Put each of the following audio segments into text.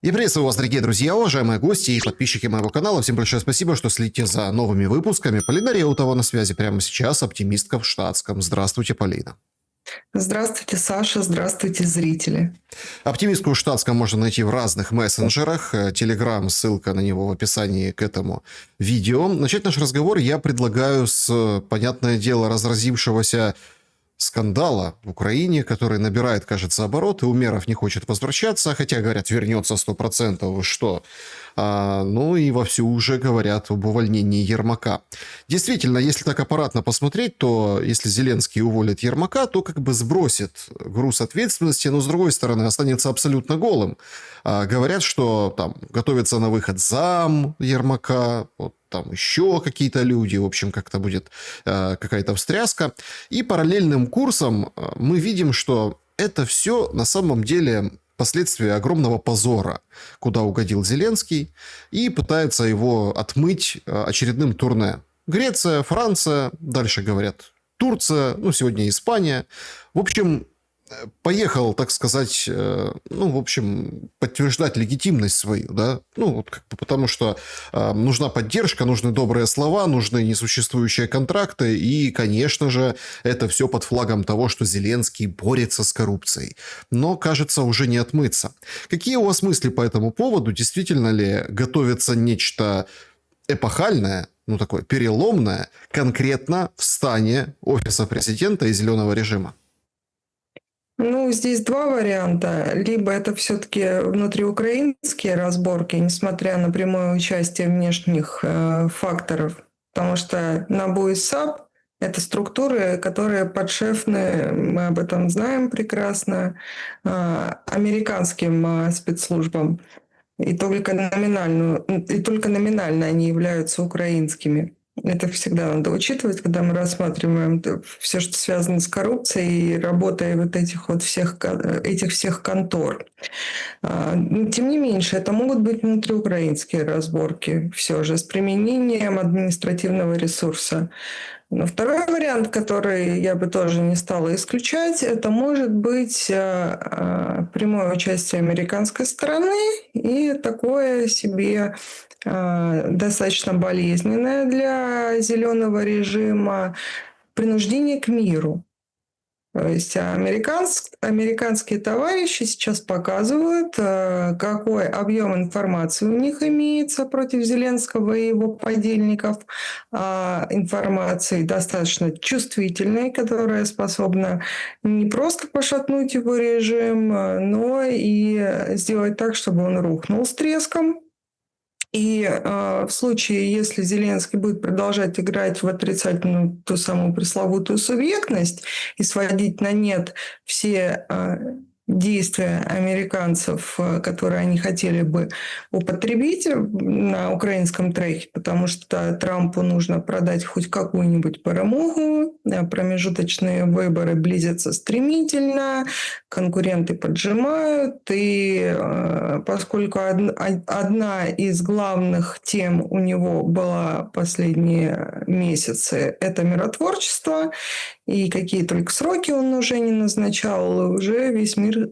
Я приветствую вас, дорогие друзья, уважаемые гости и подписчики моего канала. Всем большое спасибо, что следите за новыми выпусками. Полина Реутова на связи прямо сейчас, оптимистка в штатском. Здравствуйте, Полина. Здравствуйте, Саша, здравствуйте, зрители. Оптимистку в штатском можно найти в разных мессенджерах. Телеграм, ссылка на него в описании к этому видео. Начать наш разговор я предлагаю с, понятное дело, разразившегося скандала в Украине, который набирает, кажется, обороты. Умеров не хочет возвращаться, хотя, говорят, вернется 100%. Вы что? Ну и вовсю уже говорят об увольнении Ермака. Действительно, если так аппаратно посмотреть, то если Зеленский уволит Ермака, то как бы сбросит груз ответственности, но с другой стороны останется абсолютно голым. Говорят, что там готовится на выход зам Ермака, вот там еще какие-то люди, в общем, как-то будет какая-то встряска. И параллельным курсом мы видим, что это все на самом деле последствия огромного позора, куда угодил Зеленский, и пытается его отмыть очередным турне. Греция, Франция, дальше говорят Турция, ну сегодня Испания. В общем, поехал, так сказать, ну, в общем, подтверждать легитимность свою, да, ну, вот как бы потому что нужна поддержка, нужны добрые слова, нужны несуществующие контракты, и, конечно же, это все под флагом того, что Зеленский борется с коррупцией. Но, кажется, уже не отмыться. Какие у вас мысли по этому поводу? Действительно ли готовится нечто эпохальное, ну, такое переломное, конкретно в стане офиса президента и зеленого режима? Ну, здесь два варианта. Либо это все-таки внутриукраинские разборки, несмотря на прямое участие внешних факторов, потому что НАБУ и САП – это структуры, которые подшефны, мы об этом знаем прекрасно, американским спецслужбам. И только номинально они являются украинскими. Это всегда надо учитывать, когда мы рассматриваем все, что связано с коррупцией и работой вот этих всех контор. Тем не меньше, это могут быть внутриукраинские разборки все же с применением административного ресурса. Но второй вариант, который я бы тоже не стала исключать, это может быть прямое участие американской стороны и такое себе достаточно болезненное для зеленого режима принуждение к миру. То есть американские товарищи сейчас показывают, какой объем информации у них имеется против Зеленского и его подельников. Информации достаточно чувствительной, которая способна не просто пошатнуть его режим, но и сделать так, чтобы он рухнул с треском. И в случае, если Зеленский будет продолжать играть в отрицательную ту самую пресловутую субъектность и сводить на нет все действия американцев, которые они хотели бы употребить на украинском треке, потому что Трампу нужно продать хоть какую-нибудь перемогу, промежуточные выборы близятся стремительно, конкуренты поджимают, и поскольку одна из главных тем у него была последние месяцы – это миротворчество, и какие только сроки он уже не назначал, уже весь мир,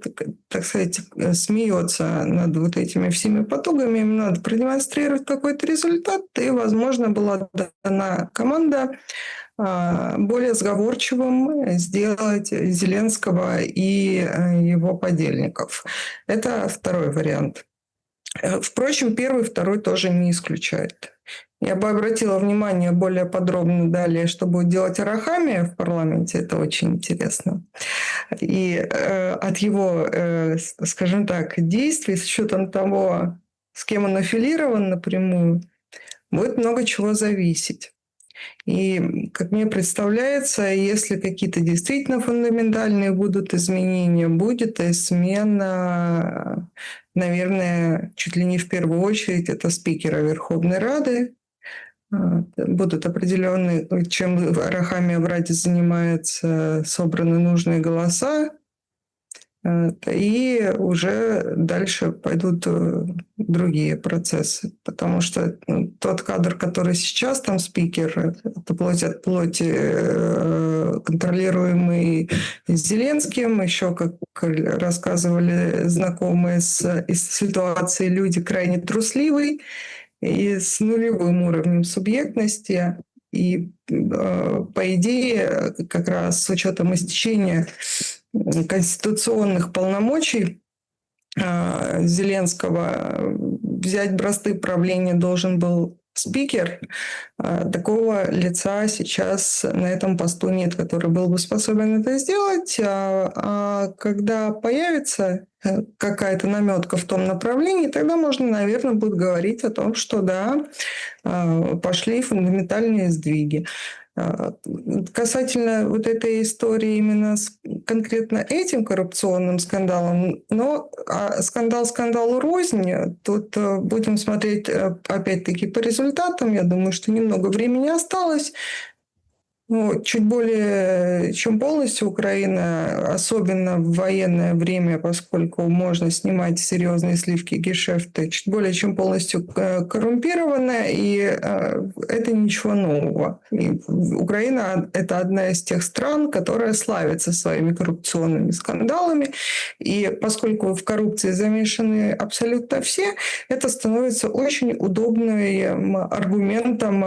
так сказать, смеется над вот этими всеми потугами. Им надо продемонстрировать какой-то результат, и, возможно, была дана команда более сговорчивым сделать Зеленского и его подельников. Это второй вариант. Впрочем, первый и второй тоже не исключают. Я бы обратила внимание более подробно далее, что будет делать Арахамия в парламенте. Это очень интересно. И от его, скажем так, действий, с учетом того, с кем он аффилирован напрямую, будет много чего зависеть. И, как мне представляется, если какие-то действительно фундаментальные будут изменения, будет и смена, наверное, чуть ли не в первую очередь, это спикера Верховной Рады. Будут определенные, чем Арахамия в Раде занимается, собраны нужные голоса. И уже дальше пойдут другие процессы. Потому что тот кадр, который сейчас там спикер, это плоть от плоти, контролируемый Зеленским, еще, как рассказывали знакомые из ситуации, люди крайне трусливые и с нулевым уровнем субъектности. И, по идее, как раз с учетом истечения конституционных полномочий Зеленского взять бразды правления должен был спикер. Такого лица сейчас на этом посту нет, который был бы способен это сделать. А когда появится какая-то наметка в том направлении, тогда можно, наверное, будет говорить о том, что да, пошли фундаментальные сдвиги. Касательно вот этой истории именно с конкретно этим коррупционным скандалом, но скандал скандалу рознь. Тут будем смотреть опять-таки по результатам. Я думаю, что немного времени осталось. Ну, чуть более чем полностью Украина, особенно в военное время, поскольку можно снимать серьезные сливки гешефты, чуть более чем полностью коррумпирована, и это ничего нового. И Украина – это одна из тех стран, которая славится своими коррупционными скандалами, и поскольку в коррупции замешаны абсолютно все, это становится очень удобным аргументом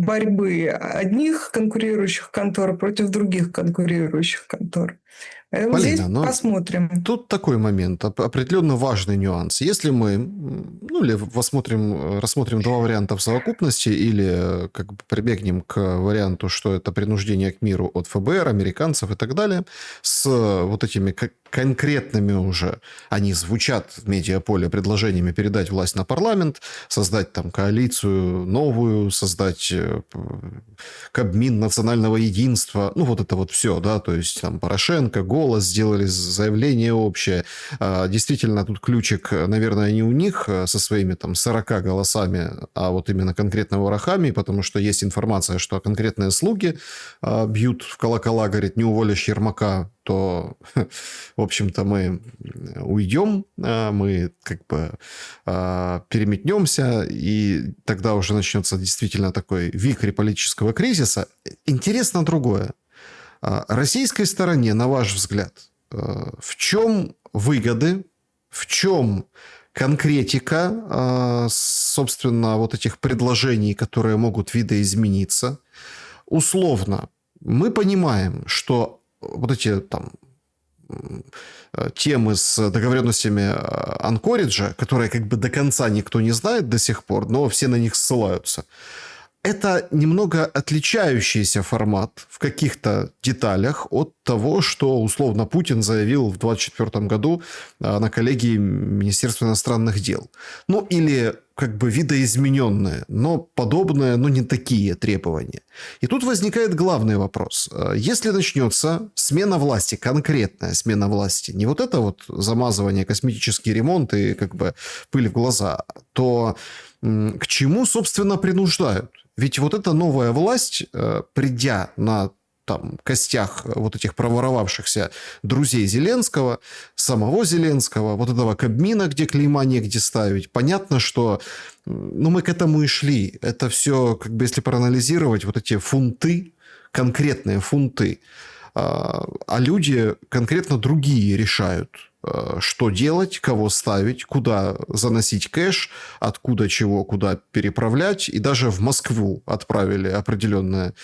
борьбы одних конкурирующих контор против других конкурирующих контор. Поэтому Полина, здесь но посмотрим. тут такой момент, определенно важный нюанс. Если мы, ну, или рассмотрим два варианта в совокупности, или как бы прибегнем к варианту, что это принуждение к миру от ФБР, американцев и так далее, с вот этими конкретными уже, они звучат в медиаполе предложениями передать власть на парламент, создать там коалицию новую, создать Кабмин национального единства, ну, вот это вот все, да, то есть там Порошенко, «Голос» сделали заявление общее. Действительно, тут ключик, наверное, не у них со своими там 40 голосами, а вот именно конкретно ворохами, потому что есть информация, что конкретные слуги бьют в колокола, говорит, не уволишь Ермака, то, в общем-то, мы уйдем, мы как бы переметнемся, и тогда уже начнется действительно такой вихрь политического кризиса. Интересно другое. Российской стороне, на ваш взгляд, в чем выгоды, в чем конкретика, собственно, вот этих предложений, которые могут видоизмениться? Условно, мы понимаем, что вот эти там темы с договоренностями Анкориджа, которые как бы до конца никто не знает до сих пор, но все на них ссылаются, это немного отличающийся формат в каких-то деталях от того, что условно Путин заявил в 2024 году на коллегии Министерства иностранных дел. Ну, или как бы видоизмененные, но подобные, но не такие требования. И тут возникает главный вопрос. Если начнется смена власти, конкретная смена власти, не вот это вот замазывание, косметический ремонт и как бы пыль в глаза, то к чему, собственно, принуждают? Ведь вот эта новая власть, придя на там, костях вот этих проворовавшихся друзей Зеленского, самого Зеленского, вот этого Кабмина, где клейма негде ставить, понятно, что ну, мы к этому и шли. Это все, как бы, если проанализировать, вот эти фунты, конкретные фунты, а люди конкретно другие решают, что делать, кого ставить, куда заносить кэш, откуда чего, куда переправлять. И даже в Москву отправили определенные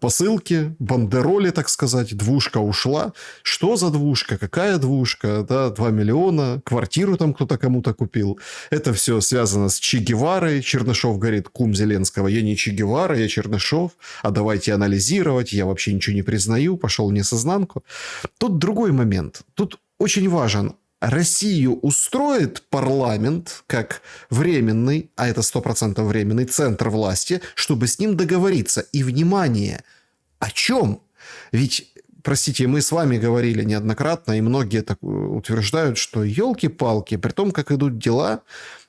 посылки, бандероли, так сказать. Двушка ушла. Что за двушка? Какая двушка? Да, 2 миллиона. Квартиру там кто-то кому-то купил. Это все связано с Че Геварой. Чернышов говорит, кум Зеленского, я не Че Гевара, я Чернышов. А давайте анализировать. Я вообще ничего не признаю. Пошел не сознанку. Тут другой момент. Тут очень важен. Россию устроит парламент как временный, а это 100% временный, центр власти, чтобы с ним договориться. И, внимание, о чем? Ведь, простите, мы с вами говорили неоднократно, и многие так утверждают, что елки-палки, при том, как идут дела,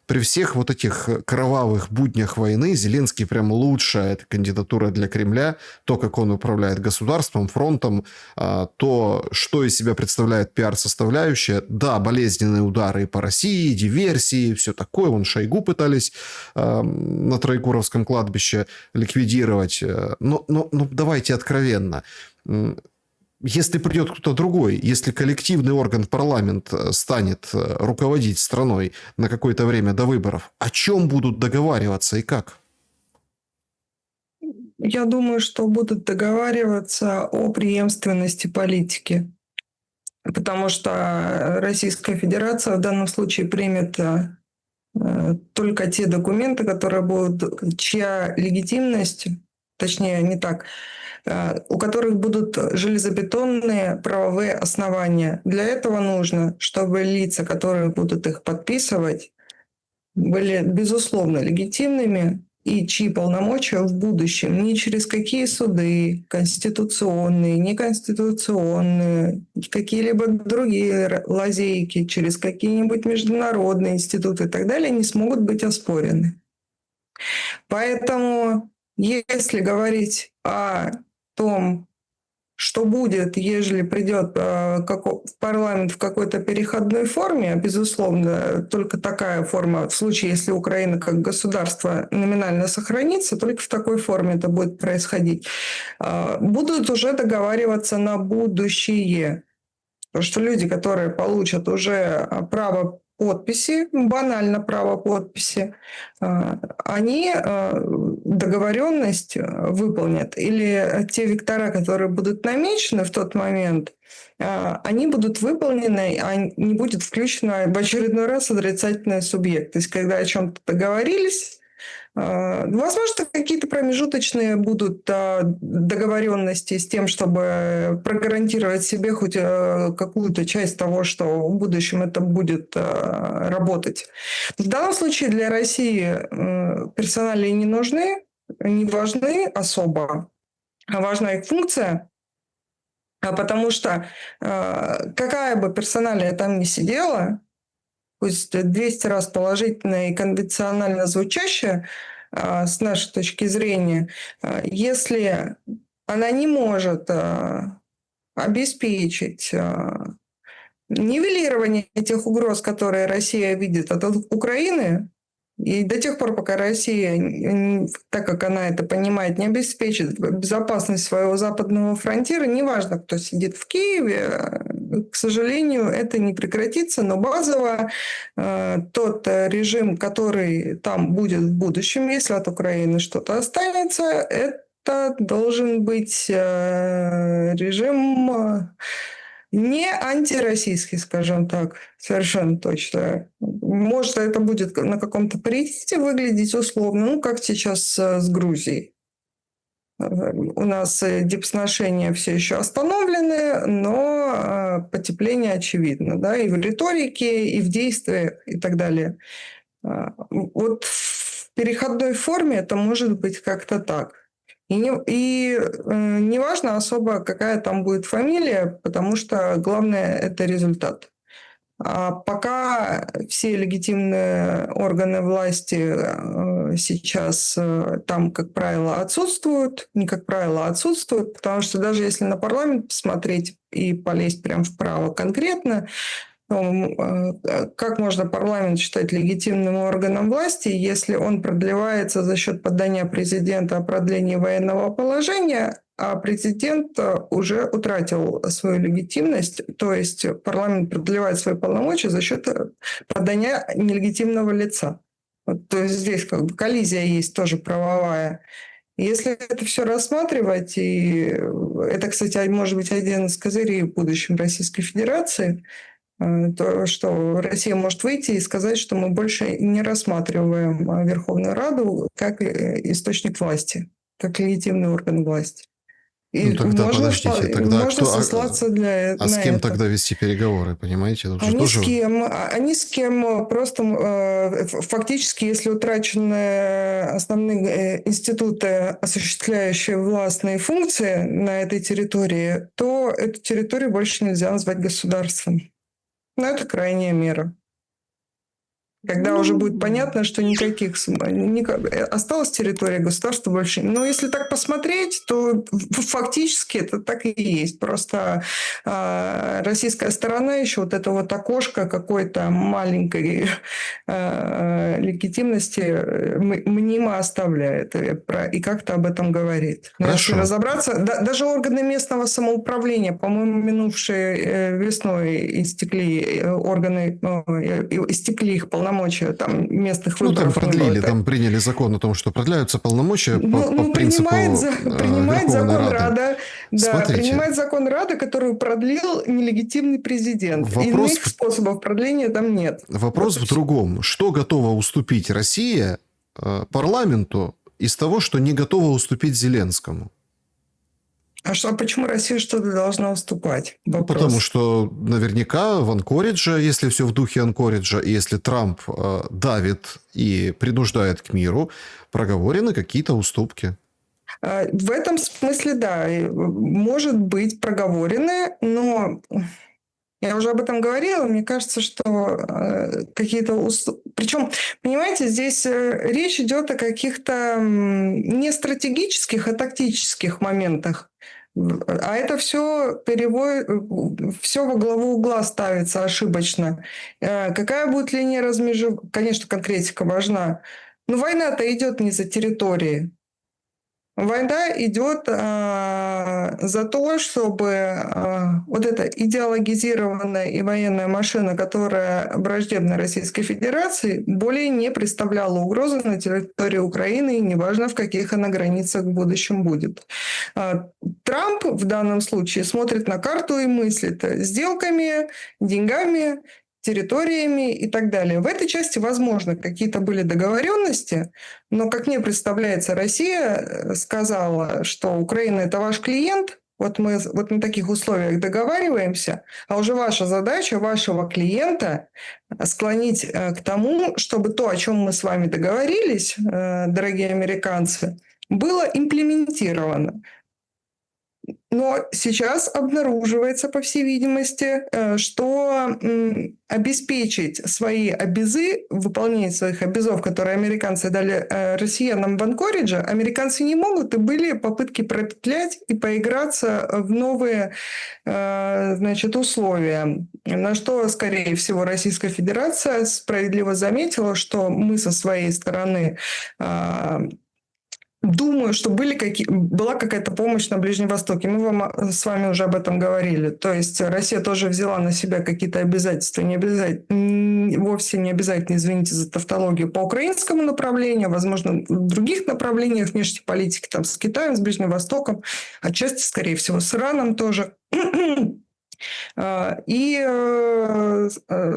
при всех вот этих кровавых буднях войны Зеленский прям лучшая эта кандидатура для Кремля. То, как он управляет государством, фронтом, то, что из себя представляет пиар-составляющая. Да, болезненные удары по России, диверсии, все такое. Вон Шойгу пытались на Троекуровском кладбище ликвидировать. Но давайте откровенно. Если придет кто-то другой, если коллективный орган парламент станет руководить страной на какое-то время до выборов, о чем будут договариваться и как? Я думаю, что будут договариваться о преемственности политики. Потому что Российская Федерация в данном случае примет только те документы, которые будут, чья легитимность, точнее не так, у которых будут железобетонные правовые основания. Для этого нужно, чтобы лица, которые будут их подписывать, были безусловно легитимными и чьи полномочия в будущем ни через какие суды, конституционные, неконституционные, какие-либо другие лазейки, через какие-нибудь международные институты и так далее не смогут быть оспорены. Поэтому, если говорить о том, что будет, ежели придет в парламент в какой-то переходной форме, безусловно, только такая форма, в случае, если Украина как государство номинально сохранится, только в такой форме это будет происходить, будут уже договариваться на будущее. Потому что люди, которые получат уже право подписи, банально право подписи, они договоренность выполнят. Или те вектора, которые будут намечены в тот момент, они будут выполнены, а не будет включено в очередной раз отрицательный субъект. То есть, когда о чем-то договорились, возможно, какие-то промежуточные будут договоренности с тем, чтобы прогарантировать себе хоть какую-то часть того, что в будущем это будет работать. В данном случае для России персоналии не нужны, не важны особо, а важна их функция, потому что какая бы персоналия там ни сидела, пусть 200 раз положительно и конвенционально звучащая, с нашей точки зрения, если она не может обеспечить нивелирование тех угроз, которые Россия видит от Украины, и до тех пор, пока Россия, так как она это понимает, не обеспечит безопасность своего западного фронтира, неважно, кто сидит в Киеве, к сожалению, это не прекратится, но базово тот режим, который там будет в будущем, если от Украины что-то останется, это должен быть режим не антироссийский, скажем так, совершенно точно. Может, это будет на каком-то паритете выглядеть условно, как сейчас с Грузией. У нас дипсношения все еще остановлены, но потепление очевидно, да, и в риторике, и в действиях, и так далее. Вот в переходной форме это может быть как-то так. И не важно особо, какая там будет фамилия, потому что главное – это результат. А пока все легитимные органы власти сейчас там, как правило, отсутствуют, не как правило, отсутствуют, потому что даже если на парламент посмотреть и полезть прямо вправо конкретно, как можно парламент считать легитимным органом власти, если он продлевается за счет подания президента о продлении военного положения, а президент уже утратил свою легитимность, то есть парламент продлевает свои полномочия за счет подания нелегитимного лица. Вот, то есть здесь как бы коллизия есть тоже правовая. Если это все рассматривать, и это, кстати, может быть один из козырей в будущем Российской Федерации, то, что Россия может выйти и сказать, что мы больше не рассматриваем Верховную Раду как источник власти, как легитимный орган власти. И Тогда подождите, тогда можно сослаться с на кем это. тогда вести переговоры, понимаете? Тут же Они тоже... с кем просто фактически, если утрачены основные институты, осуществляющие властные функции на этой территории, то эту территорию больше нельзя назвать государством. Но это крайняя мера. Когда уже будет понятно, что осталась территория государства больше. Но если так посмотреть, то фактически это так и есть. Просто российская сторона еще вот это вот окошко какой-то маленькой легитимности мнимо оставляет и как-то об этом говорит. Но если Хорошо. разобраться, даже органы местного самоуправления, по-моему, минувшей весной истекли их полномочия, там местных Ну, там выборов не было. продлили, там приняли закон о том, что продляются полномочия по принципу принимает Верховной закон Рады. Рада, да, Смотрите, принимает закон Рада, который продлил нелегитимный президент. вопрос, Иных способов продления там нет. вопрос Вот в другом. Что готова уступить Россия парламенту из того, что не готова уступить Зеленскому? Почему Россия что-то должна уступать? Ну, потому что наверняка в Анкоридже, если все в духе Анкориджа, и если Трамп давит и принуждает к миру, проговорены какие-то уступки. В этом смысле, да, может быть проговорены, но я уже об этом говорила, мне кажется, что какие-то уступки... Причем, понимаете, здесь речь идет о каких-то не стратегических, а тактических моментах. А это все все во главу угла ставится ошибочно. Какая будет линия размежевания? Конечно, конкретика важна. Но война-то идет не за территории. Война идет за то, чтобы вот эта идеологизированная и военная машина, которая враждебна Российской Федерации, более не представляла угрозы на территории Украины, и неважно, в каких она границах в будущем будет. Трамп в данном случае смотрит на карту и мыслит сделками, деньгами, территориями и так далее. В этой части, возможно, какие-то были договоренности, но, как мне представляется, Россия сказала, что Украина – это ваш клиент, вот мы вот на таких условиях договариваемся, а уже ваша задача, вашего клиента склонить к тому, чтобы то, о чем мы с вами договорились, дорогие американцы, было имплементировано. Но сейчас обнаруживается, по всей видимости, что обеспечить свои обязы, выполнение своих обязов, которые американцы дали россиянам в Анкоридже, американцы не могут, и были попытки пропетлять и поиграться в новые условия. На что, скорее всего, Российская Федерация справедливо заметила, что мы со своей стороны думаю, что была какая-то помощь на Ближнем Востоке. Мы с вами уже об этом говорили. То есть Россия тоже взяла на себя какие-то обязательства, вовсе не обязательно, извините за тавтологию, по украинскому направлению, возможно, в других направлениях внешней политики, там, с Китаем, с Ближним Востоком, отчасти, скорее всего, с Ираном тоже. И,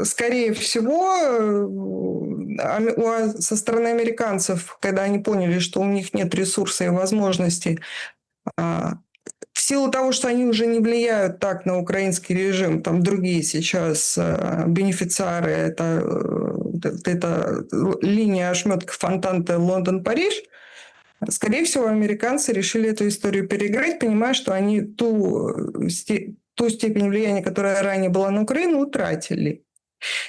скорее всего, со стороны американцев, когда они поняли, что у них нет ресурсов и возможностей, в силу того, что они уже не влияют так на украинский режим, там другие сейчас бенефициары, это линия ошметков Фонтанте Лондон-Париж, скорее всего, американцы решили эту историю переиграть, понимая, что они ту степень влияния, которая ранее была на Украину, утратили.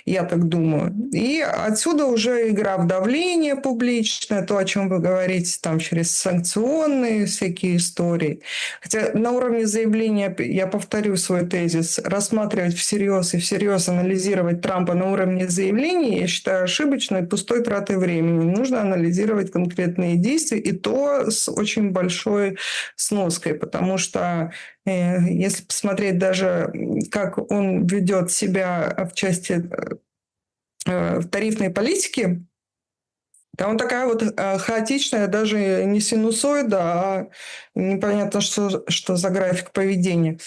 Я так думаю. И отсюда уже игра в давление публичное, то, о чем вы говорите, там через санкционные всякие истории. Хотя на уровне заявления, я повторю свой тезис, рассматривать всерьез и всерьез анализировать Трампа на уровне заявлений, я считаю ошибочной, пустой тратой времени. Нужно анализировать конкретные действия, и то с очень большой сноской, потому что если посмотреть даже, как он ведет себя в части тарифной политики, там такая вот хаотичная, даже не синусоида, а непонятно, что за график поведения.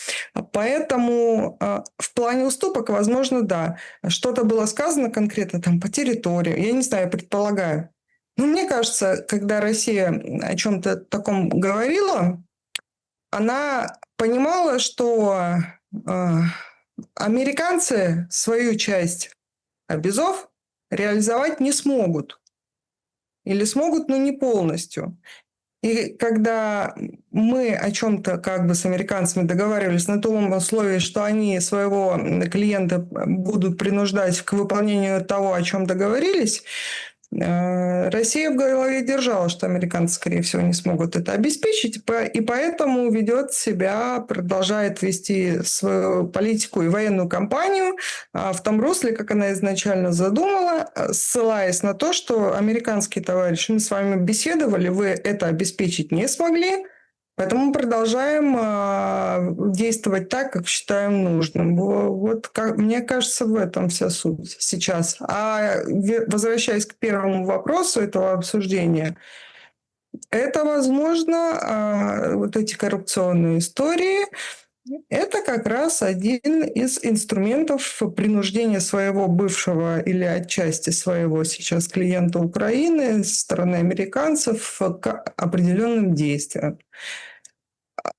Поэтому в плане уступок, возможно, да. Что-то было сказано конкретно там по территории, я не знаю, я предполагаю. Но мне кажется, когда Россия о чем-то таком говорила, она понимала, что американцы свою часть обязов реализовать не смогут. Или смогут, но не полностью. И когда мы о чем-то как бы с американцами договаривались на том условии, что они своего клиента будут принуждать к выполнению того, о чем договорились, Россия в голове держала, что американцы, скорее всего, не смогут это обеспечить, и поэтому ведет себя, продолжает вести свою политику и военную кампанию в том русле, как она изначально задумала, ссылаясь на то, что американские товарищи, мы с вами беседовали, вы это обеспечить не смогли, поэтому мы продолжаем действовать так, как считаем нужным. Вот мне кажется, в этом вся суть сейчас. А возвращаясь к первому вопросу этого обсуждения, это, возможно, вот эти коррупционные истории, это как раз один из инструментов принуждения своего бывшего или отчасти своего сейчас клиента Украины со стороны американцев к определенным действиям.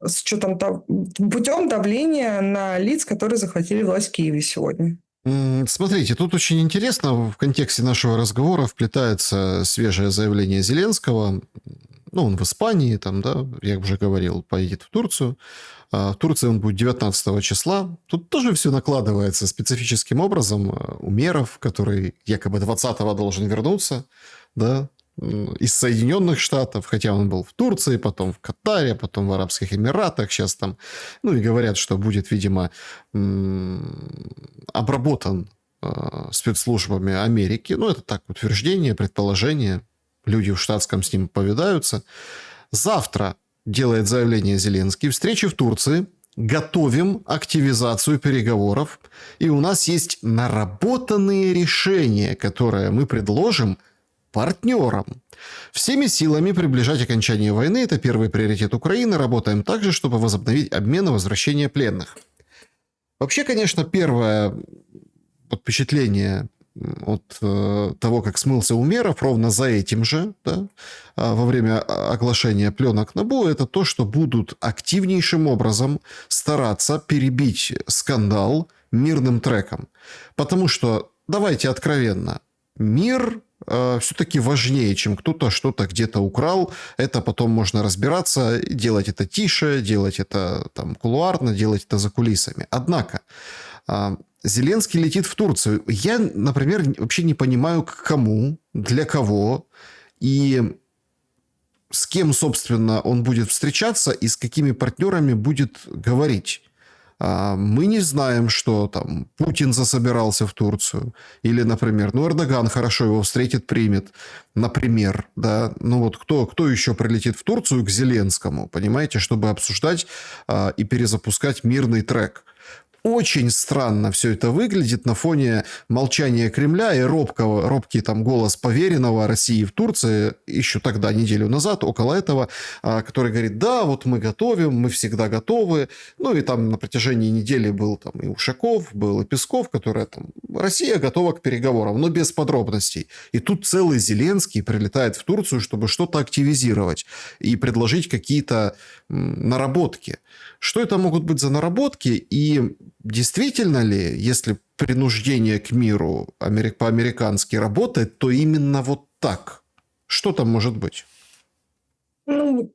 С учетом путем давления на лиц, которые захватили власть в Киеве сегодня. Смотрите, тут очень интересно, в контексте нашего разговора вплетается свежее заявление Зеленского. Ну, он в Испании, там, да, я уже говорил, поедет в Турцию. В Турции он будет 19 числа. Тут тоже все накладывается специфическим образом. Умеров, который якобы 20-го должен вернуться, да, из Соединенных Штатов, хотя он был в Турции, потом в Катаре, потом в Арабских Эмиратах, сейчас там, ну и говорят, что будет, видимо, обработан спецслужбами Америки. Ну, это так, утверждение, предположение. Люди в штатском с ним повидаются. Завтра делает заявление Зеленский. Встречи в Турции. Готовим активизацию переговоров. И у нас есть наработанные решения, которые мы предложим партнерам. Всеми силами приближать окончание войны – это первый приоритет Украины. Работаем также, чтобы возобновить обмен и возвращение пленных. Вообще, конечно, первое впечатление от того, как смылся Умеров, ровно за этим же, да, во время оглашения пленок НАБУ, это то, что будут активнейшим образом стараться перебить скандал мирным треком. Потому что, давайте откровенно, мир все-таки важнее, чем кто-то что-то где-то украл. Это потом можно разбираться, делать это тише, делать это там кулуарно, делать это за кулисами. Однако Зеленский летит в Турцию. Я, например, вообще не понимаю, к кому, для кого и с кем, собственно, он будет встречаться и с какими партнерами будет говорить. Мы не знаем, что там Путин засобирался в Турцию. Или, например, Эрдоган хорошо его встретит, примет. Например, да. Ну вот кто еще прилетит в Турцию к Зеленскому, понимаете, чтобы обсуждать и перезапускать мирный трек. Очень странно все это выглядит на фоне молчания Кремля и робкий там голос поверенного России в Турции еще тогда, неделю назад, около этого, который говорит, да, вот мы готовим, мы всегда готовы. Ну и там на протяжении недели был там и Ушаков, был и Песков, которые там, Россия готова к переговорам, но без подробностей. И тут целый Зеленский прилетает в Турцию, чтобы что-то активизировать и предложить какие-то наработки. Что это могут быть за наработки и действительно ли, если принуждение к миру по-американски работает, то именно вот так? Что там может быть? Ну,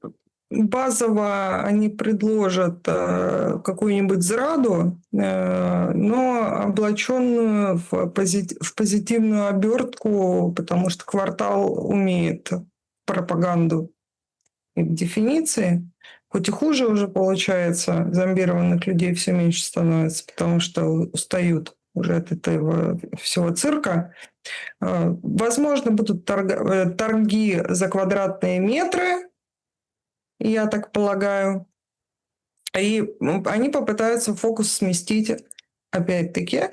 базово они предложат какую-нибудь зраду, но облаченную в позитивную обертку, потому что «Квартал» умеет пропаганду и в дефиниции. Хоть и хуже уже получается, зомбированных людей все меньше становится, потому что устают уже от этого всего цирка. Возможно, будут торги за квадратные метры, я так полагаю. И они попытаются фокус сместить, опять-таки,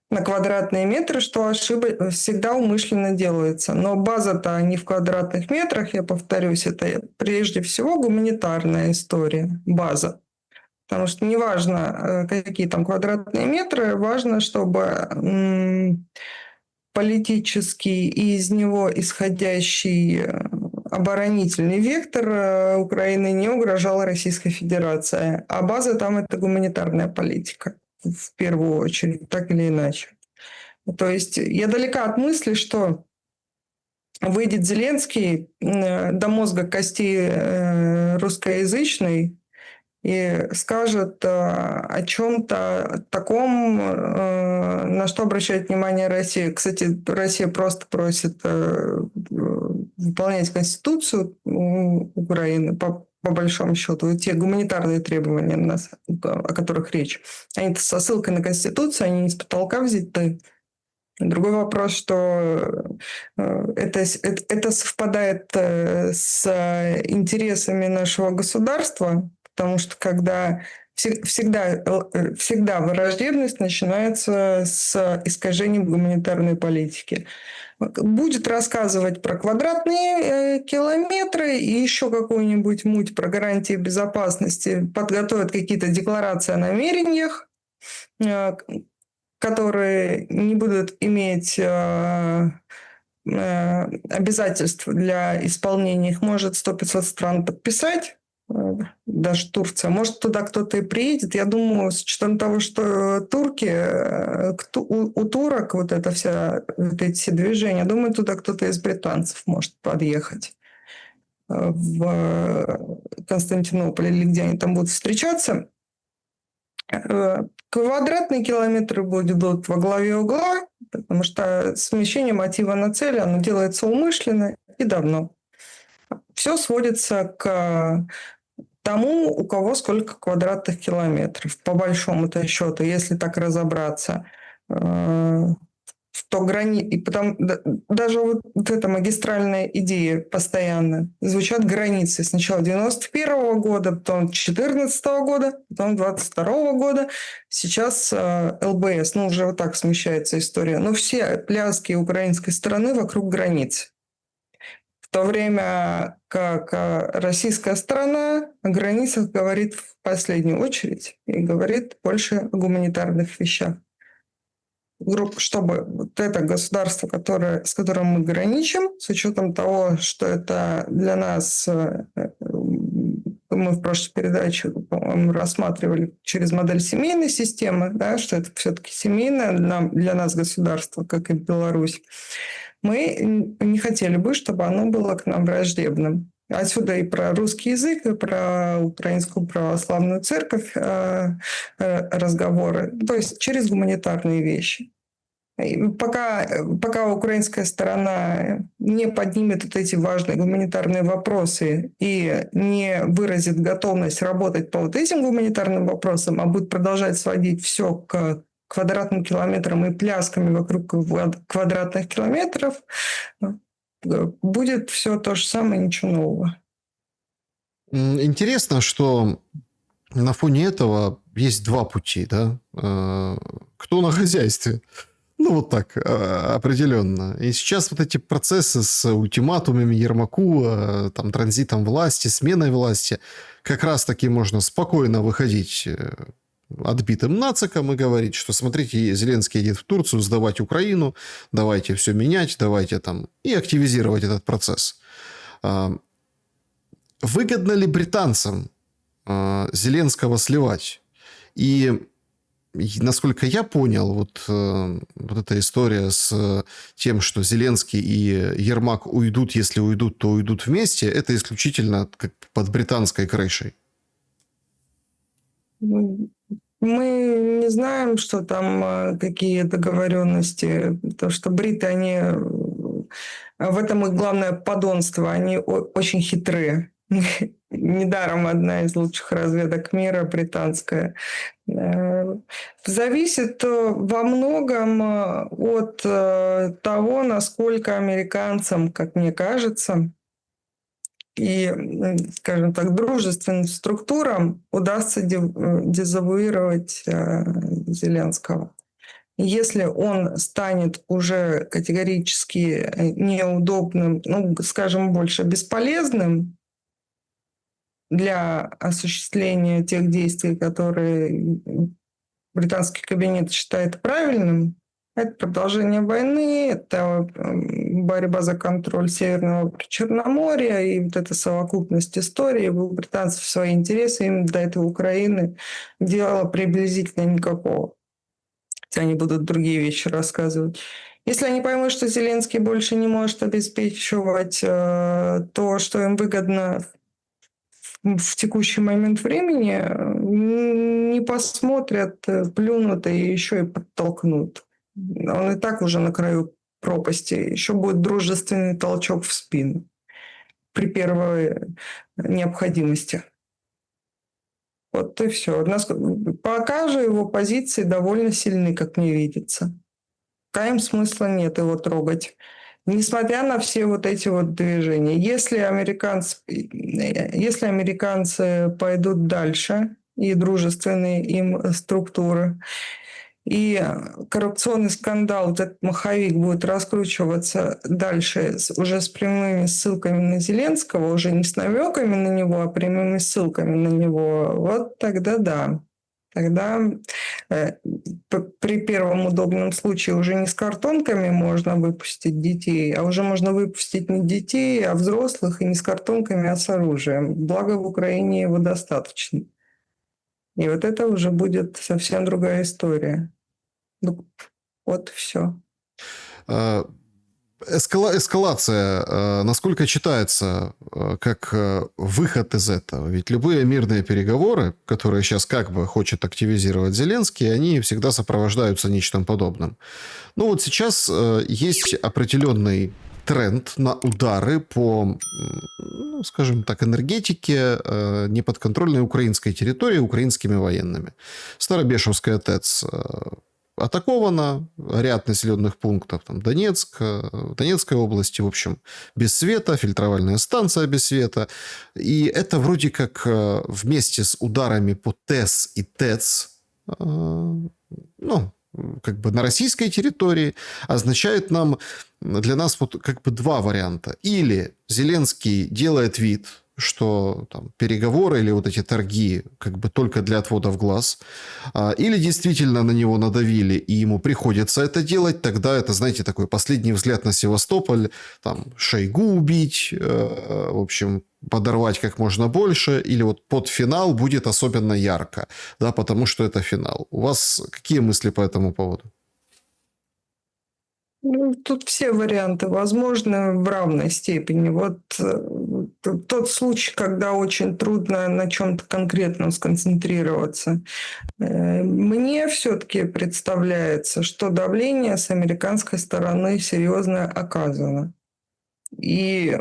на квадратные метры, что всегда умышленно делается. Но база-то не в квадратных метрах, я повторюсь, это прежде всего гуманитарная история, база. Потому что неважно, какие там квадратные метры, важно, чтобы политический и из него исходящий оборонительный вектор Украины не угрожал Российской Федерации. А база там – это гуманитарная политика. В первую очередь, так или иначе. То есть я далека от мысли, что выйдет Зеленский до мозга костей русскоязычный и скажет о чем-то таком, на что обращает внимание Россия. Кстати, Россия просто просит выполнять Конституцию Украины по большому счету, те гуманитарные требования, о которых речь. Они со ссылкой на Конституцию, они не с потолка взяты. Другой вопрос, что это совпадает с интересами нашего государства, потому что когда всегда враждебность начинается с искажением гуманитарной политики. Будет рассказывать про квадратные километры и еще какую-нибудь муть про гарантии безопасности, подготовят какие-то декларации о намерениях, которые не будут иметь обязательств для исполнения. Их может 100-500 стран подписать, даже Турция. Может, туда кто-то и приедет. Я думаю, с учетом того, что турки, у турок вот эти все движения, думаю, туда кто-то из британцев может подъехать в Константинополь или где они там будут встречаться. Квадратные километры будут во главе угла, потому что смещение мотива на цель, оно делается умышленно и давно. Все сводится к тому, у кого сколько квадратных километров, по большому-то счету, если так разобраться. И потом даже вот эта магистральная идея постоянно. Звучат границы. Сначала 91-го года, потом 14-го года, потом 22-го года. Сейчас ЛБС. Уже вот так смещается история. Но все пляски украинской стороны вокруг границ. В то время как российская сторона о границах говорит в последнюю очередь и говорит больше о гуманитарных вещах. Чтобы вот это государство, с которым мы граничим, с учетом того, что это для нас, мы в прошлой передаче, по-моему, рассматривали через модель семейной системы, да, что это все-таки семейное для нас государство, как и Беларусь, мы не хотели бы, чтобы оно было к нам враждебным. Отсюда и про русский язык, и про Украинскую православную церковь разговоры. То есть через гуманитарные вещи. И пока украинская сторона не поднимет вот эти важные гуманитарные вопросы и не выразит готовность работать по вот этим гуманитарным вопросам, а будет продолжать сводить все к квадратным километрам и плясками вокруг квадратных километров, будет все то же самое, ничего нового. Интересно, что на фоне этого есть два пути, да? Кто на хозяйстве? Вот так, определенно. И сейчас вот эти процессы с ультиматумами Ермаку, там, транзитом власти, сменой власти, как раз-таки можно спокойно выходить отбитым нациком и говорить, что смотрите, Зеленский едет в Турцию сдавать Украину, давайте все менять, давайте там... И активизировать этот процесс. Выгодно ли британцам Зеленского сливать? И насколько я понял, вот эта история с тем, что Зеленский и Ермак уйдут, если уйдут, то уйдут вместе, это исключительно как под британской крышей. Мы не знаем, что там, какие договоренности, потому что бриты, они... В этом их главное подонство, они очень хитрые. Недаром одна из лучших разведок мира, британская. Зависит во многом от того, насколько американцам, как мне кажется, и, скажем так, дружественным структурам удастся дезавуировать Зеленского. Если он станет уже категорически неудобным, скажем, больше бесполезным для осуществления тех действий, которые британский кабинет считает правильным, это продолжение войны, это борьба за контроль Северного Причерноморья и вот эта совокупность истории. У британцев свои интересы, им до этого Украины дела приблизительно никакого. Хотя они будут другие вещи рассказывать. Если они поймут, что Зеленский больше не может обеспечивать то, что им выгодно в текущий момент времени, не посмотрят, плюнут и еще и подтолкнут. Он и так уже на краю пропасти. Еще будет дружественный толчок в спину при первой необходимости. Вот и все. Пока же его позиции довольно сильны, как мне видится. Пока им смысла нет его трогать. Несмотря на все вот эти вот движения. Если американцы пойдут дальше, и дружественные им структуры, и коррупционный скандал, вот этот маховик будет раскручиваться дальше уже с прямыми ссылками на Зеленского, уже не с намеками на него, а прямыми ссылками на него, вот тогда да. Тогда при первом удобном случае уже не с картонками можно выпустить детей, а уже можно выпустить не детей, а взрослых, и не с картонками, а с оружием. Благо в Украине его достаточно. И вот это уже будет совсем другая история. Ну, вот все. Эскалация, насколько читается как выход из этого? Ведь любые мирные переговоры, которые сейчас как бы хочет активизировать Зеленский, они всегда сопровождаются нечто подобным. Ну вот сейчас есть определенный тренд на удары по, ну, скажем так, энергетике неподконтрольной украинской территории украинскими военными. Старобешевская ТЭЦ атаковано, ряд населенных пунктов, там Донецк, Донецкой области, в общем, без света, фильтровальная станция без света. И это вроде как вместе с ударами по ТЭС и ТЭЦ, ну, как бы на российской территории, означает для нас вот как бы два варианта. Или Зеленский делает вид, что там переговоры или вот эти торги как бы только для отвода в глаз, или действительно на него надавили, и ему приходится это делать, тогда это, знаете, такой последний взгляд на Севастополь, там Шойгу убить, в общем, подорвать как можно больше, или вот под финал будет особенно ярко, да, потому что это финал. У вас какие мысли по этому поводу? Ну, тут все варианты возможны в равной степени. Вот тот случай, когда очень трудно на чем-то конкретном сконцентрироваться. Мне все-таки представляется, что давление с американской стороны серьезно оказано. И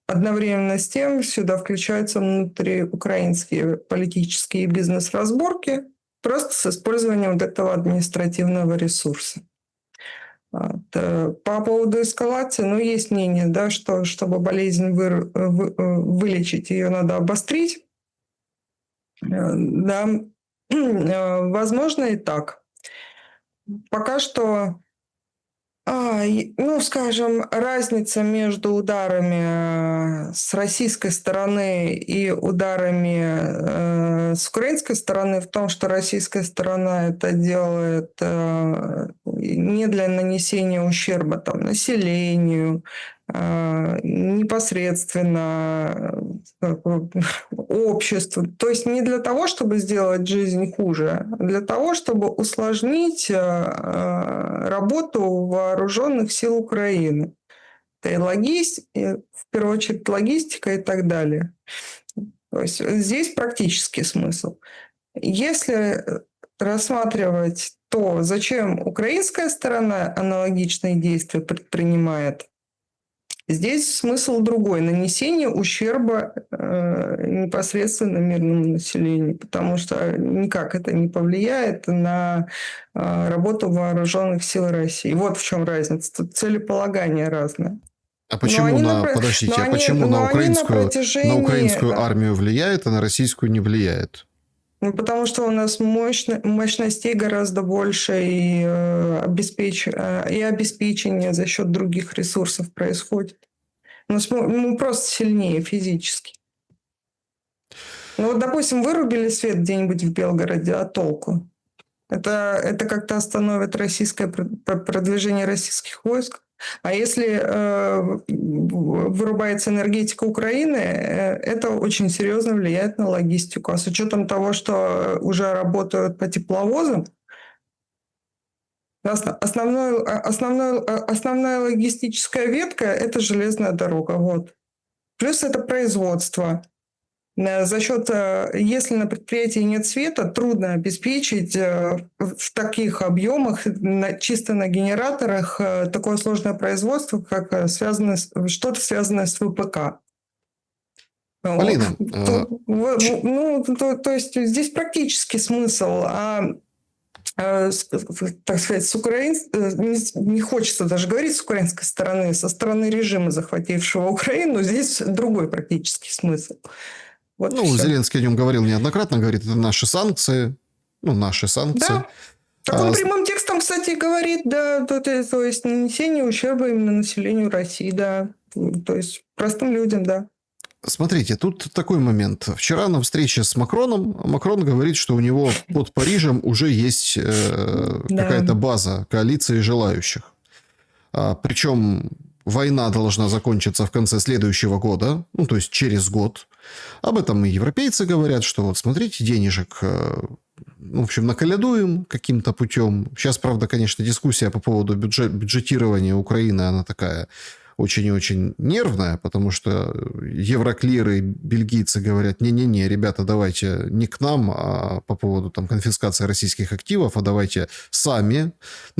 одновременно с тем сюда включаются внутриукраинские политические и бизнес-разборки просто с использованием вот этого административного ресурса. По поводу эскалации, ну, есть мнение, да, что чтобы болезнь вылечить, ее надо обострить. Да, возможно и так. Пока что, ну, скажем, разница между ударами с российской стороны и ударами с украинской стороны в том, что российская сторона это делает не для нанесения ущерба там, населению, непосредственно обществу. То есть не для того, чтобы сделать жизнь хуже, а для того, чтобы усложнить работу вооруженных сил Украины. Это и в первую очередь логистика и так далее. То есть здесь практический смысл. Если рассматривать то, зачем украинская сторона аналогичные действия предпринимает, здесь смысл другой – нанесение ущерба непосредственно мирному населению, потому что никак это не повлияет на работу вооруженных сил России. Вот в чем разница. Тут целеполагание разное. А почему на украинскую армию влияет, а на российскую не влияет? Ну, потому что у нас мощностей гораздо больше, и обеспечение за счет других ресурсов происходит. Мы просто сильнее физически. Ну вот, допустим, вырубили свет где-нибудь в Белгороде, а толку? Это как-то остановит продвижение российских войск. А если вырубается энергетика Украины, это очень серьезно влияет на логистику. А с учетом того, что уже работают по тепловозам, Основная логистическая ветка – это железная дорога. Вот. Плюс это производство. За счет, если на предприятии нет света, трудно обеспечить в таких объемах, чисто на генераторах, такое сложное производство, как что-то связанное с ВПК. Полина, То есть здесь практический смысл, так сказать, не хочется даже говорить с украинской стороны, со стороны режима, захватившего Украину, здесь другой практический смысл. Вот Зеленский о нем говорил неоднократно, говорит, это наши санкции, наши санкции. Да. Так он прямым текстом, кстати, говорит, да, то есть нанесение ущерба именно населению России, да, то есть простым людям, да. Смотрите, тут такой момент. Вчера на встрече с Макроном Макрон говорит, что у него под Парижем уже есть какая-то база коалиции желающих. Причем война должна закончиться в конце следующего года, то есть через год. Об этом и европейцы говорят, что вот смотрите, денежек, в общем, наколядуем каким-то путем. Сейчас, правда, конечно, дискуссия по поводу бюджетирования Украины, она такая очень и очень нервная, потому что евроклиры и бельгийцы говорят, не-не-не, ребята, давайте не к нам, а по поводу конфискации российских активов, а давайте сами.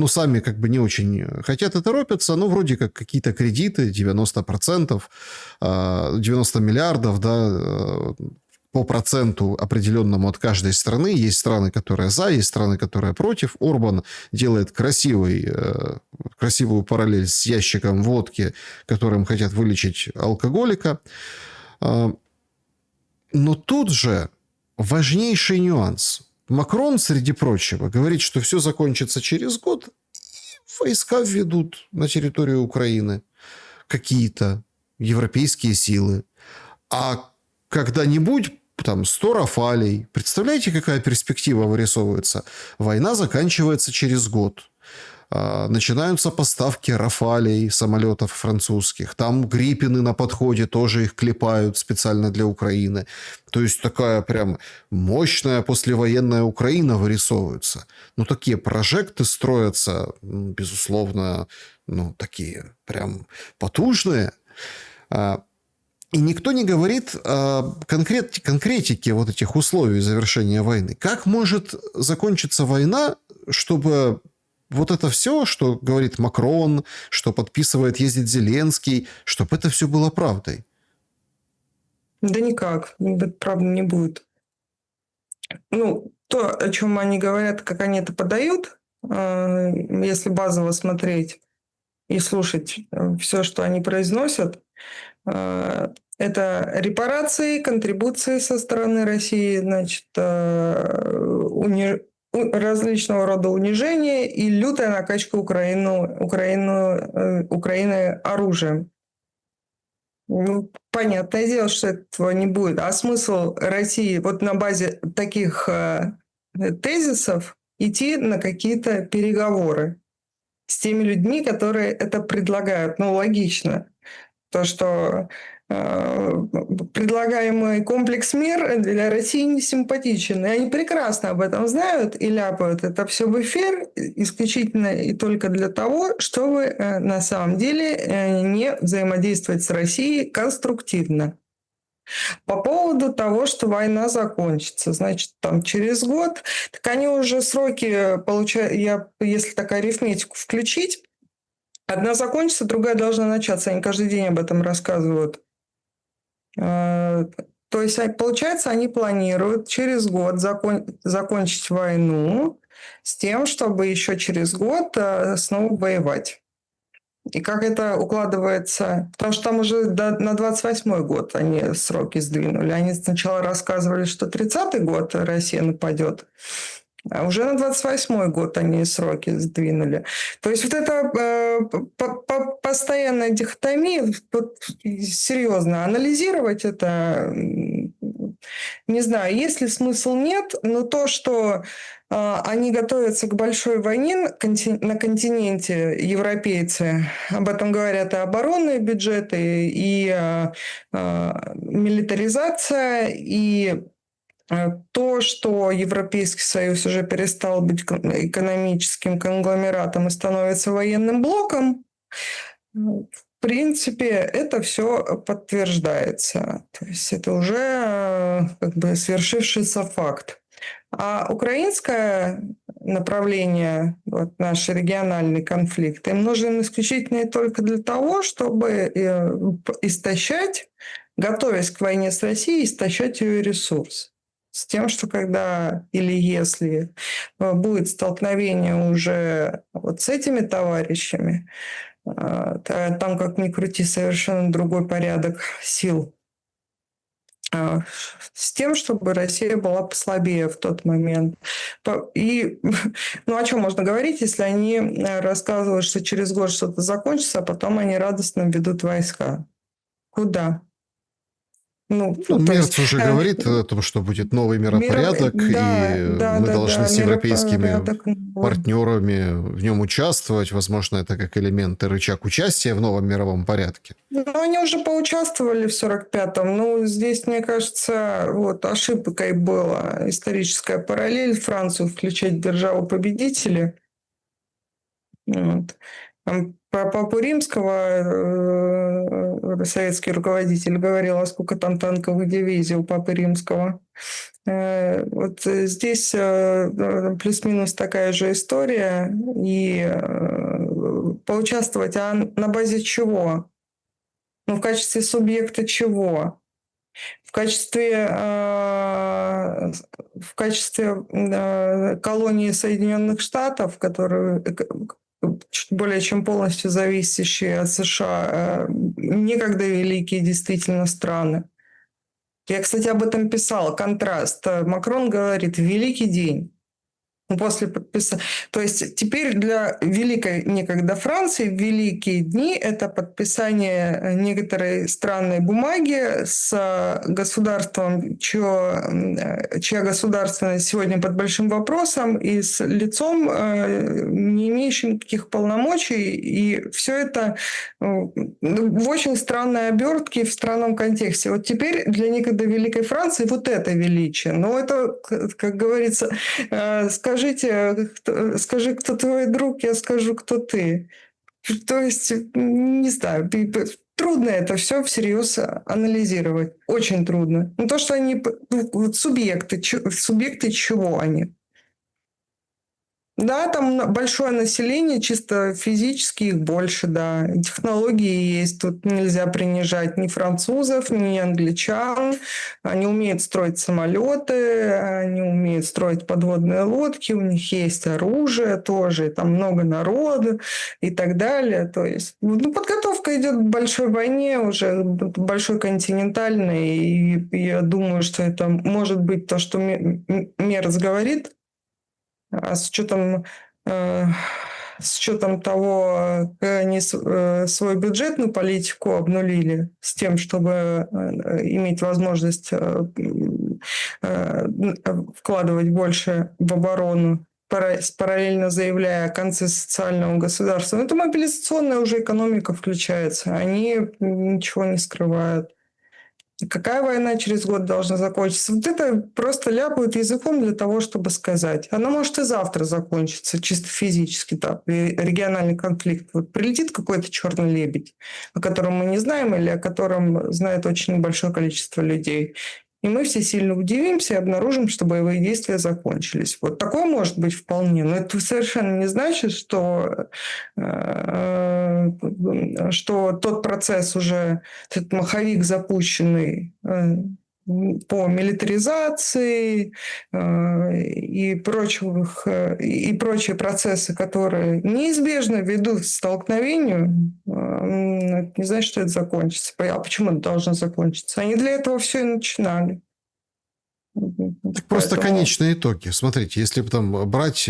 Сами как бы не очень хотят и торопятся, вроде как какие-то кредиты, 90%, 90 миллиардов, да, по проценту определенному от каждой страны. Есть страны, которые за, есть страны, которые против. Орбан делает красивую параллель с ящиком водки, которым хотят вылечить алкоголика. Но тут же важнейший нюанс. Макрон, среди прочего, говорит, что все закончится через год. Войска введут на территорию Украины какие-то европейские силы. А когда-нибудь 100 рафалей. Представляете, какая перспектива вырисовывается? Война заканчивается через год. Начинаются поставки рафалей, самолетов французских. Там гриппины на подходе, тоже их клепают специально для Украины. То есть такая прям мощная послевоенная Украина вырисовывается. Такие прожекты строятся, безусловно, такие прям потужные. И никто не говорит о конкретике вот этих условий завершения войны. Как может закончиться война, чтобы вот это все, что говорит Макрон, что подписывает, ездит Зеленский, чтобы это все было правдой? Да никак. Правда не будет. То, о чем они говорят, как они это подают, если базово смотреть и слушать все, что они произносят, это репарации, контрибуции со стороны России, значит, различного рода унижения и лютая накачка Украины оружием. Понятное дело, что этого не будет. А смысл России вот на базе таких тезисов идти на какие-то переговоры с теми людьми, которые это предлагают. Логично. То, что предлагаемый комплекс мер для России не симпатичен. И они прекрасно об этом знают и ляпают это все в эфир исключительно и только для того, чтобы на самом деле не взаимодействовать с Россией конструктивно. По поводу того, что война закончится, значит, через год, так они уже сроки получают, если так арифметику включить, одна закончится, другая должна начаться. Они каждый день об этом рассказывают. То есть, получается, они планируют через год закончить войну с тем, чтобы еще через год снова воевать. И как это укладывается? Потому что там уже на 28-й год они сроки сдвинули. Они сначала рассказывали, что 30-й год Россия нападет. А уже на 28-й год они сроки сдвинули. То есть вот это постоянная дихотомия, серьезно анализировать это, не знаю, есть ли смысл, нет, но то, что они готовятся к большой войне на континенте, европейцы, об этом говорят и оборонные бюджеты, и милитаризация, и То, что Европейский Союз уже перестал быть экономическим конгломератом и становится военным блоком, в принципе, это все подтверждается. То есть это уже как бы свершившийся факт. А украинское направление, вот наш региональный конфликт, им нужен исключительно и только для того, чтобы истощать, готовясь к войне с Россией, истощать ее ресурс. С тем, что когда или если будет столкновение уже вот с этими товарищами, там, как ни крути, совершенно другой порядок сил. С тем, чтобы Россия была послабее в тот момент. И, ну, о чем можно говорить, если они рассказывают, что через год что-то закончится, а потом они радостно ведут войска? Куда? Ну, Ну, то есть, Мерц уже говорит о том, что будет новый миропорядок, и мы должны с европейскими миропорядок. партнерами в нем участвовать. Возможно, это как элемент и рычаг участия в новом мировом порядке. Ну, они уже поучаствовали в 45-м. Ну, здесь, мне кажется, вот ошибкой была историческая параллель Францию включать в державу победителей. Вот. Там про Папу Римского советский руководитель говорил, а сколько там танковых дивизий у Папы Римского. Вот здесь плюс-минус такая же история. И поучаствовать, а на базе чего? Ну, в качестве субъекта чего? В качестве колонии Соединенных Штатов, которые более чем полностью зависящие от США, некогда великие действительно страны. Я, кстати, об этом писала. Контраст. Макрон говорит: великий день. После подписания. То есть теперь для великой некогда Франции великие дни – это подписание некоторой странной бумаги с государством, чья государственность сегодня под большим вопросом, и с лицом, не имеющим никаких полномочий. И все это в очень странной обертке, в странном контексте. Вот теперь для некогда великой Франции вот это величие. Но это, как говорится, скажи, кто твой друг, я скажу, кто ты. То есть, не знаю, трудно это все всерьез анализировать. Очень трудно. Но то, что они вот субъекты чего они? Да, там большое население, чисто физически их больше, да. Технологии есть, тут нельзя принижать ни французов, ни англичан. Они умеют строить самолеты, они умеют строить подводные лодки, у них есть оружие тоже, и там много народу и так далее. То есть, ну, подготовка идет к большой войне, уже большой континентальной, и я думаю, что это может быть то, что Мерц говорит. А с учетом того, как они свою бюджетную политику обнулили с тем, чтобы иметь возможность вкладывать больше в оборону, параллельно заявляя о конце социального государства. Это мобилизационная уже экономика включается. Они ничего не скрывают. Какая война через год должна закончиться? Вот это просто ляпают языком для того, чтобы сказать. Она может и завтра закончиться, чисто физически, так, региональный конфликт. Вот прилетит какой-то черный лебедь, о котором мы не знаем или о котором знает очень небольшое количество людей. И мы все сильно удивимся и обнаружим, что боевые действия закончились. Вот такое может быть вполне. Но это совершенно не значит, что тот процесс уже, этот маховик запущенный по милитаризации и прочие процессы, которые неизбежно ведут к столкновению, это не значит, что это закончится. А почему это должно закончиться? Они для этого все и начинали. Так просто конечные итоги. Смотрите, если бы там брать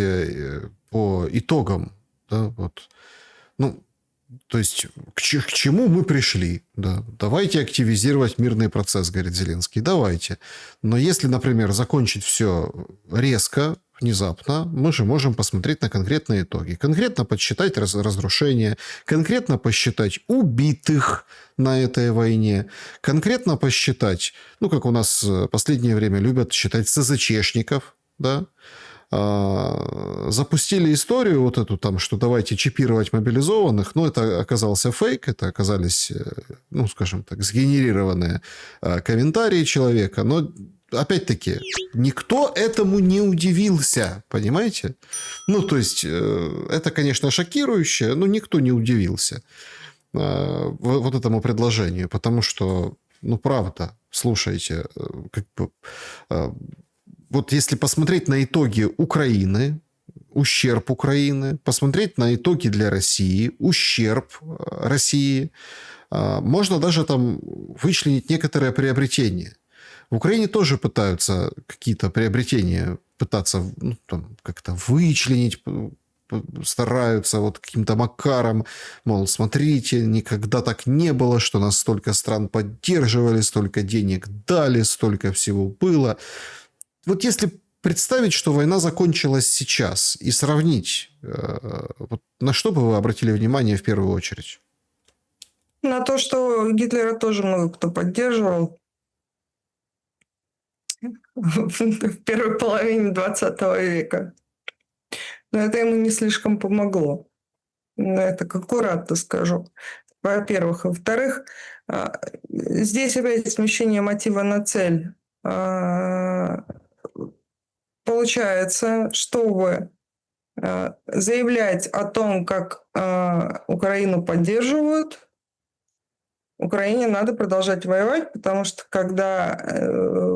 по итогам, да, вот, ну, то есть к чему мы пришли? Да? Давайте активизировать мирный процесс, говорит Зеленский. Давайте. Но если, например, закончить все резко, внезапно мы же можем посмотреть на конкретные итоги. Конкретно подсчитать разрушения, конкретно посчитать убитых на этой войне, конкретно посчитать, ну, как у нас в последнее время любят считать СЗЧшников, да, запустили историю вот эту там, что давайте чипировать мобилизованных, но это оказался фейк, это оказались, ну, скажем так, сгенерированные комментарии человека, но опять-таки, никто этому не удивился, понимаете? Ну, то есть, это, конечно, шокирующе, но никто не удивился вот этому предложению, потому что, ну, правда, слушайте, как бы, вот если посмотреть на итоги Украины, ущерб Украины, посмотреть на итоги для России, ущерб России, можно даже там вычленить некоторые приобретения. В Украине тоже пытаются какие-то приобретения пытаться, ну, там, как-то вычленить, стараются вот каким-то макаром, мол, смотрите, никогда так не было, что нас столько стран поддерживали, столько денег дали, столько всего было. Вот если представить, что война закончилась сейчас, и сравнить, вот на что бы вы обратили внимание в первую очередь? На то, что Гитлера тоже много кто поддерживал в первой половине 20 века. Но это ему не слишком помогло. Это аккуратно скажу. Во-первых. Во-вторых, здесь опять смещение мотива на цель. Получается, чтобы заявлять о том, как Украину поддерживают, Украине надо продолжать воевать, потому что когда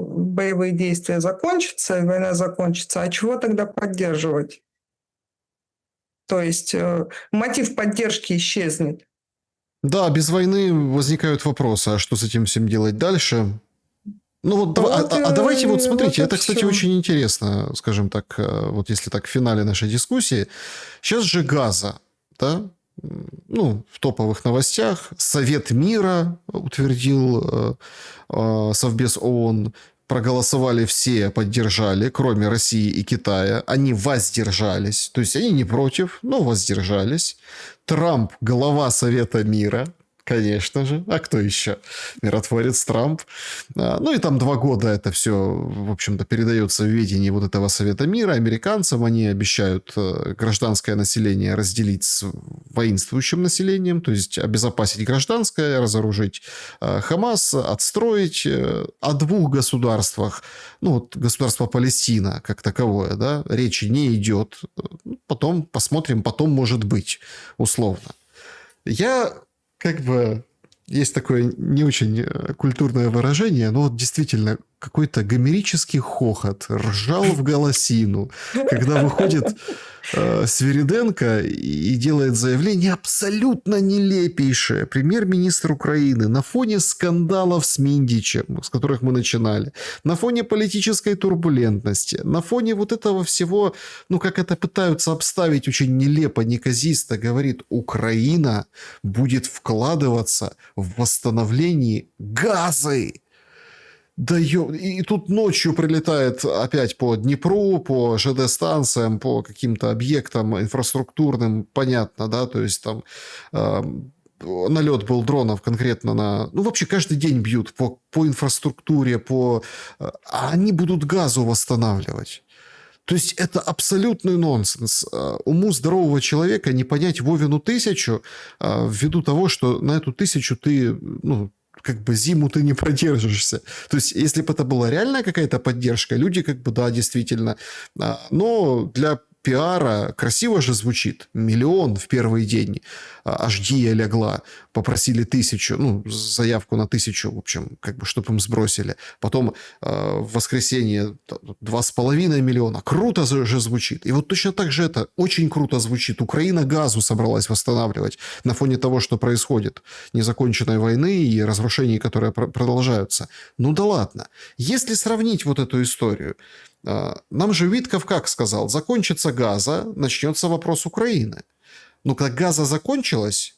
боевые действия закончатся, и война закончится, а чего тогда поддерживать? То есть мотив поддержки исчезнет. Да, без войны возникают вопросы, а что с этим всем делать дальше? Ну вот, давайте вот смотрите, вот это, кстати, все. Очень интересно, скажем так, вот если так в финале нашей дискуссии. Сейчас же Газа, да, ну, в топовых новостях Совет мира утвердил Совбез ООН, проголосовали все, поддержали, кроме России и Китая. Они воздержались. То есть, они не против, но воздержались. Трамп, глава Совета мира, конечно же. А кто еще? Миротворец Трамп. Ну, и там 2 года это все, в общем-то, передается в ведение вот этого Совета мира американцам. Они обещают гражданское население разделить с воинствующим населением, то есть обезопасить гражданское, разоружить Хамас, отстроить. О 2 государствах, ну, вот государство Палестина как таковое, да, речи не идет. Потом посмотрим, потом может быть, условно. Я... Как бы есть такое не очень культурное выражение, но вот действительно какой-то гомерический хохот, ржал в голосину, когда выходит Свириденко и делает заявление абсолютно нелепейшее. Премьер-министр Украины на фоне скандалов с Миндичем, с которых мы начинали, на фоне политической турбулентности, на фоне вот этого всего, ну, как это пытаются обставить очень нелепо, неказисто, говорит, Украина будет вкладываться в восстановление Газы. Да и тут ночью прилетает опять по Днепру, по ЖД-станциям, по каким-то объектам инфраструктурным, понятно, да, то есть там налет был дронов конкретно на... Ну, вообще каждый день бьют по инфраструктуре, а они будут Газу восстанавливать. То есть это абсолютный нонсенс. Уму здорового человека не понять Вовину 1000 ввиду того, что на эту 1000 ты... ну, как бы зиму ты не продержишься. То есть, если бы это была реальная какая-то поддержка, люди как бы, да, действительно. Но для пиара красиво же звучит. 1 миллион в первый день. Аж Гия легла. Попросили 1000, ну, заявку на 1000, в общем, как бы, чтобы им сбросили. Потом в воскресенье 2,5 миллиона. Круто же звучит. И вот точно так же это очень круто звучит. Украина Газу собралась восстанавливать на фоне того, что происходит. Незаконченной войны и разрушений, которые продолжаются. Ну да ладно. Если сравнить вот эту историю, нам же Витков как сказал? Закончится Газа, начнется вопрос Украины. Ну, когда Газа закончилась,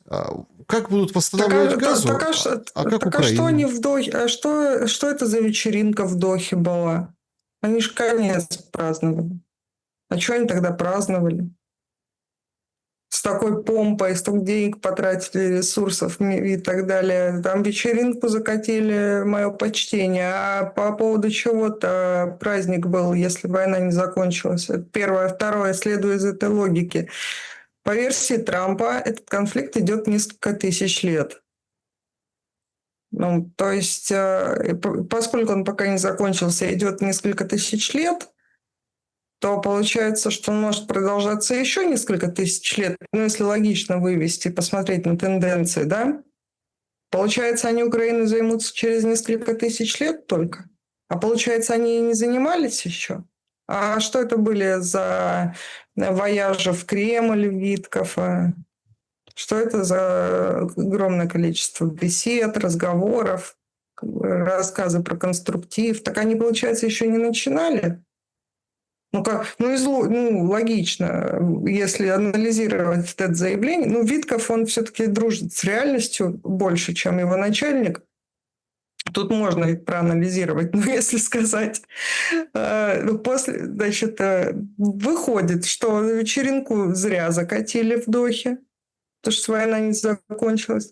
как будут восстанавливать Газу? Как Украина? Что они в Дохе? Что это за вечеринка в Дохе была? Они же конец праздновали. А что они тогда праздновали? С такой помпой, столько денег потратили, ресурсов и так далее. Там вечеринку закатили, мое почтение. А по поводу чего-то праздник был, если война не закончилась. Это первое. Второе, следуя из этой логики. По версии Трампа, этот конфликт идет несколько тысяч лет. Ну, то есть, поскольку он пока не закончился, идет несколько тысяч лет, то получается, что он может продолжаться еще несколько тысяч лет. Ну, если логично вывести, посмотреть на тенденции, да? Получается, они Украиной займутся через несколько тысяч лет только? А получается, они и не занимались еще? А что это были за вояжи в Кремль, Витков? Что это за огромное количество бесед, разговоров, рассказы про конструктив? Так они, получается, еще не начинали? Логично, если анализировать это заявление. Витков, он все-таки дружит с реальностью больше, чем его начальник. Тут можно и проанализировать, но если сказать, выходит, что вечеринку зря закатили в Дохе, потому что война не закончилась.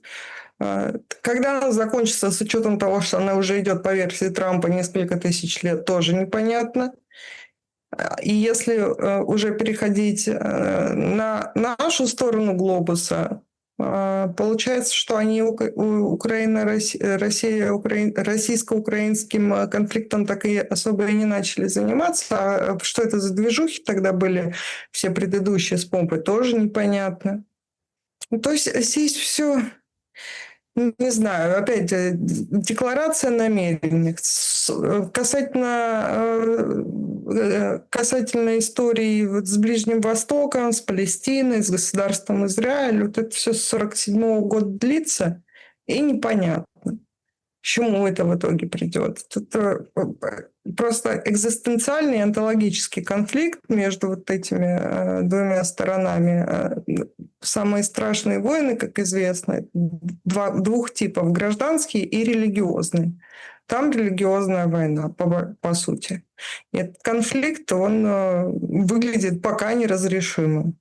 Когда она закончится, с учетом того, что она уже идет по версии Трампа несколько тысяч лет, тоже непонятно. И если уже переходить на нашу сторону глобуса, получается, что они российско-украинским конфликтом так и особо и не начали заниматься. А что это за движухи тогда были, все предыдущие с помпой, тоже непонятно. То есть здесь все... Не знаю, опять декларация намерений. Касательно истории с Ближним Востоком, с Палестиной, с государством Израиль, вот это все с 1947 года длится, и непонятно, к чему это в итоге придет. Тут просто экзистенциальный онтологический конфликт между вот этими двумя сторонами. Самые страшные войны, как известно, двух типов: гражданский и религиозный. Там религиозная война, по сути. И этот конфликт, он выглядит пока неразрешимым.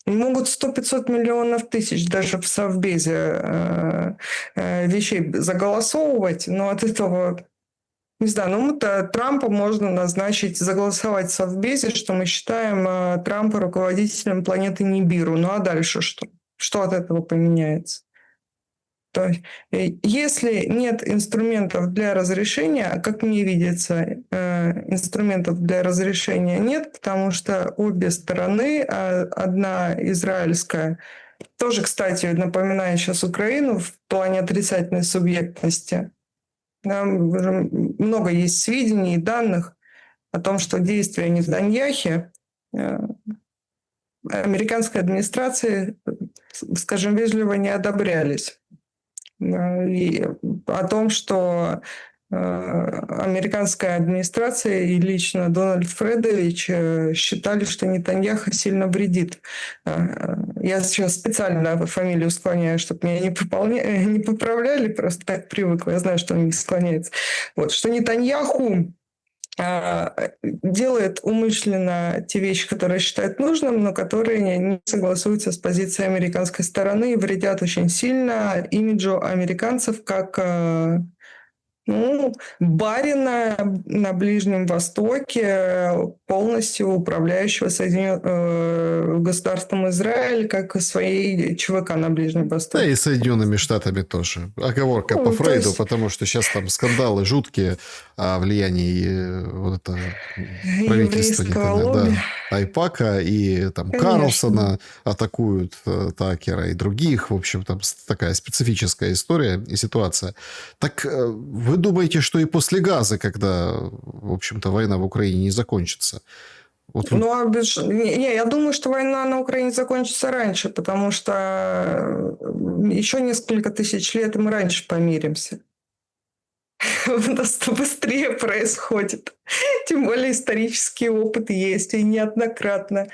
И могут 100-500 миллионов тысяч даже в Совбезе вещей заголосовывать, но от этого... Не знаю, Трампа можно назначить, заголосовать в Совбезе, что мы считаем Трампа руководителем планеты Нибиру. Ну а дальше что? Что от этого поменяется? То есть, если нет инструментов для разрешения, как мне видится, инструментов для разрешения нет, потому что обе стороны, одна израильская, тоже, кстати, напоминаю сейчас Украину в плане отрицательной субъектности, много есть сведений и данных о том, что действия Нетаньяхи американской администрации, скажем вежливо, не одобрялись. И о том, что американская администрация и лично Дональд Фредович считали, что Нетаньяху сильно вредит. Я сейчас специально фамилию склоняю, чтобы меня не поправляли, просто так привыкла, я знаю, что он не склоняется. Вот, что Нетаньяху делает умышленно те вещи, которые считает нужным, но которые не согласуются с позицией американской стороны и вредят очень сильно имиджу американцев как барина на Ближнем Востоке, полностью управляющего государством Израиль, как и своей ЧВК на Ближнем Востоке. Да и Соединенными Штатами тоже. Оговорка по Фрейду, потому что сейчас там скандалы жуткие о влиянии вот это правительства Айпака, и там Карлсона атакуют, Такера и других. В общем, там такая специфическая история и ситуация. Так вы думаете, что и после Газы, когда, в общем-то, война в Украине не закончится? Я думаю, что война на Украине закончится раньше, потому что еще несколько тысяч лет мы раньше помиримся. У нас это быстрее происходит. Тем более исторический опыт есть, и неоднократно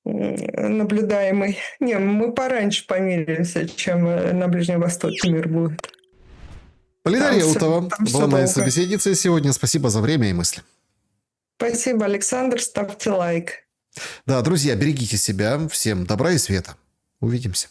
наблюдаемый. Мы пораньше помиримся, чем на Ближнем Востоке мир будет. Полина Реутова была моей собеседницей сегодня. Спасибо за время и мысли. Спасибо, Александр. Ставьте лайк. Да, друзья, берегите себя. Всем добра и света. Увидимся.